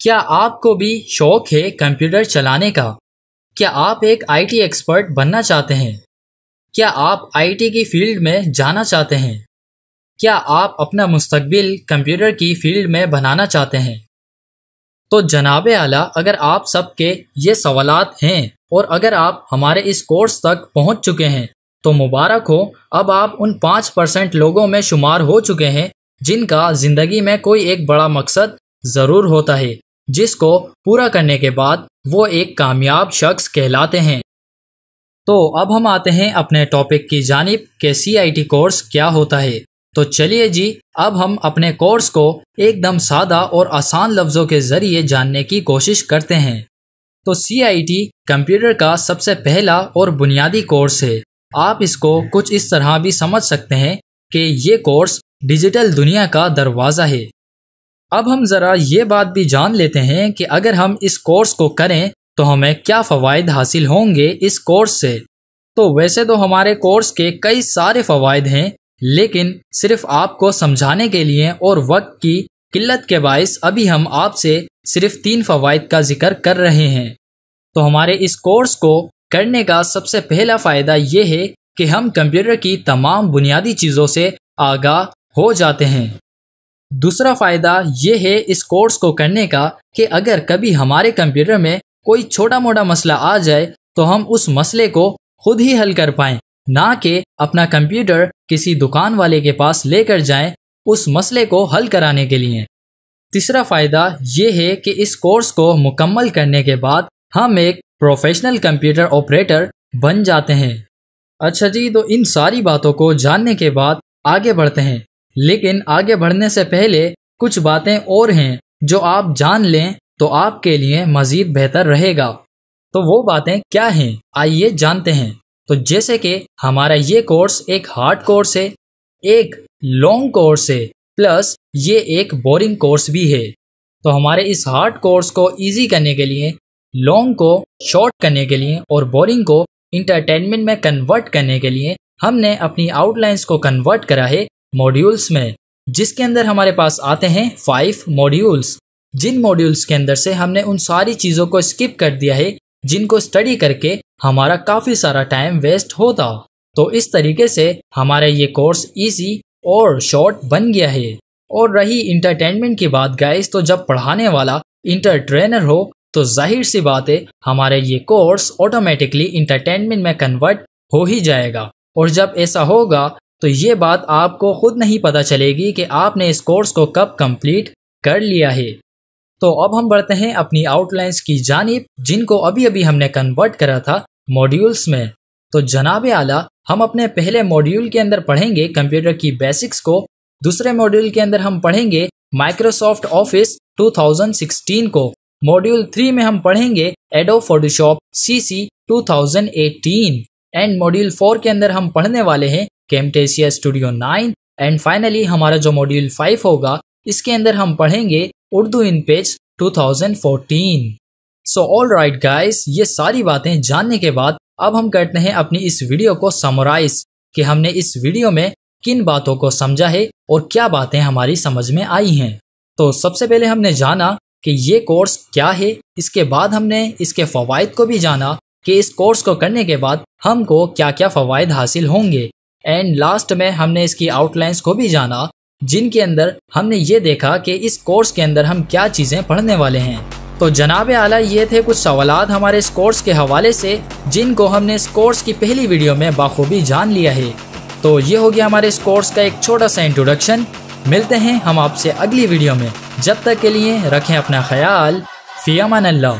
क्या आपको भी शौक है कंप्यूटर चलाने का? क्या आप एक आईटी एक्सपर्ट बनना चाहते हैं? क्या आप आईटी की फील्ड में जाना चाहते हैं? क्या आप अपना मुस्तकबिल कंप्यूटर की फील्ड में बनाना चाहते हैं? तो जनाबे आला, अगर आप सबके ये सवालात हैं और अगर आप हमारे इस कोर्स तक पहुंच चुके हैं तो मुबारक हो। अब आप उन 5% लोगों में शुमार हो चुके हैं जिनका ज़िंदगी में कोई एक बड़ा मकसद ज़रूर होता है, जिसको पूरा करने के बाद वो एक कामयाब शख्स कहलाते हैं। तो अब हम आते हैं अपने टॉपिक की जानिब कि CIT कोर्स क्या होता है। तो चलिए जी, अब हम अपने कोर्स को एकदम सादा और आसान लफ्ज़ों के ज़रिए जानने की कोशिश करते हैं। तो CIT कंप्यूटर का सबसे पहला और बुनियादी कोर्स है। आप इसको कुछ इस तरह भी समझ सकते हैं कि ये कोर्स डिजिटल दुनिया का दरवाज़ा है। अब हम ज़रा ये बात भी जान लेते हैं कि अगर हम इस कोर्स को करें तो हमें क्या फ़वाइद हासिल होंगे इस कोर्स से। तो वैसे तो हमारे कोर्स के कई सारे फ़वाइद हैं, लेकिन सिर्फ आपको समझाने के लिए और वक्त की किल्लत के बाइस अभी हम आपसे सिर्फ 3 फ़वाइद का जिक्र कर रहे हैं। तो हमारे इस कोर्स को करने का सबसे पहला फ़ायदा ये है कि हम कंप्यूटर की तमाम बुनियादी चीज़ों से आगाह हो जाते हैं। दूसरा फ़ायदा ये है इस कोर्स को करने का कि अगर कभी हमारे कंप्यूटर में कोई छोटा मोटा मसला आ जाए तो हम उस मसले को खुद ही हल कर पाएँ, ना कि अपना कंप्यूटर किसी दुकान वाले के पास लेकर जाएं उस मसले को हल कराने के लिए। तीसरा फ़ायदा ये है कि इस कोर्स को मुकम्मल करने के बाद हम एक प्रोफेशनल कंप्यूटर ऑपरेटर बन जाते हैं। अच्छा जी, तो इन सारी बातों को जानने के बाद आगे बढ़ते हैं, लेकिन आगे बढ़ने से पहले कुछ बातें और हैं जो आप जान लें तो आपके लिए मज़ीद बेहतर रहेगा। तो वो बातें क्या हैं, आइए जानते हैं। तो जैसे कि हमारा ये कोर्स एक हार्ड कोर्स है, एक लॉन्ग कोर्स है, प्लस ये एक बोरिंग कोर्स भी है। तो हमारे इस हार्ड कोर्स को इजी करने के लिए, लॉन्ग को शॉर्ट करने के लिए और बोरिंग को इंटरटेनमेंट में कन्वर्ट करने के लिए हमने अपनी आउटलाइंस को कन्वर्ट करा है मॉड्यूल्स में, जिसके अंदर हमारे पास आते हैं 5 मॉड्यूल्स, जिन मॉड्यूल्स के अंदर से हमने उन सारी चीज़ों को स्किप कर दिया है जिनको स्टडी करके हमारा काफ़ी सारा टाइम वेस्ट होता। तो इस तरीके से हमारा ये कोर्स इजी और शॉर्ट बन गया है। और रही इंटरटेनमेंट की बात गाइस, तो जब पढ़ाने वाला इंटरट्रेनर हो तो जाहिर सी बात है हमारा ये कोर्स ऑटोमेटिकली इंटरटेनमेंट में कन्वर्ट हो ही जाएगा। और जब ऐसा होगा तो ये बात आपको खुद नहीं पता चलेगी कि आपने इस कोर्स को कब कंप्लीट कर लिया है। तो अब हम बढ़ते हैं अपनी आउटलाइंस की जानिब, जिनको अभी अभी हमने कन्वर्ट करा था मॉड्यूल्स में। तो जनाबे आला, हम अपने पहले मॉड्यूल के अंदर पढ़ेंगे कंप्यूटर की बेसिक्स को, दूसरे मॉड्यूल के अंदर हम पढ़ेंगे माइक्रोसॉफ्ट ऑफिस 2016 को, मॉड्यूल 3 में हम पढ़ेंगे adobe Photoshop CC 2018 and module 4 के अंदर हम पढ़ने वाले हैं कैमटेसिया स्टूडियो 9 एंड फाइनली हमारा जो मॉड्यूल 5 होगा इसके अंदर हम पढ़ेंगे उर्दू इन page 2014। So all right guys, ये सारी बातें जानने के बाद अब हम करते हैं अपनी इस वीडियो को समराइज कि हमने इस वीडियो में किन बातों को समझा है और क्या बातें हमारी समझ में आई हैं। तो सबसे पहले हमने जाना कि ये कोर्स क्या है, इसके बाद हमने इसके फ़वाइद को भी जाना कि इस कोर्स को करने के बाद हमको क्या क्या फ़वाइद हासिल होंगे, एंड लास्ट में हमने इसकी आउटलाइंस को भी जाना, जिनके अंदर हमने ये देखा कि इस कोर्स के अंदर हम क्या चीज़ें पढ़ने वाले हैं। तो जनाबे आला, ये थे कुछ सवालात हमारे इस कोर्स के हवाले से जिनको हमने इस कोर्स की पहली वीडियो में बाखूबी जान लिया है। तो ये हो गया हमारे इस कोर्स का एक छोटा सा इंट्रोडक्शन। मिलते हैं हम आपसे अगली वीडियो में, जब तक के लिए रखें अपना ख्याल। फ़ी अमान अल्लाह।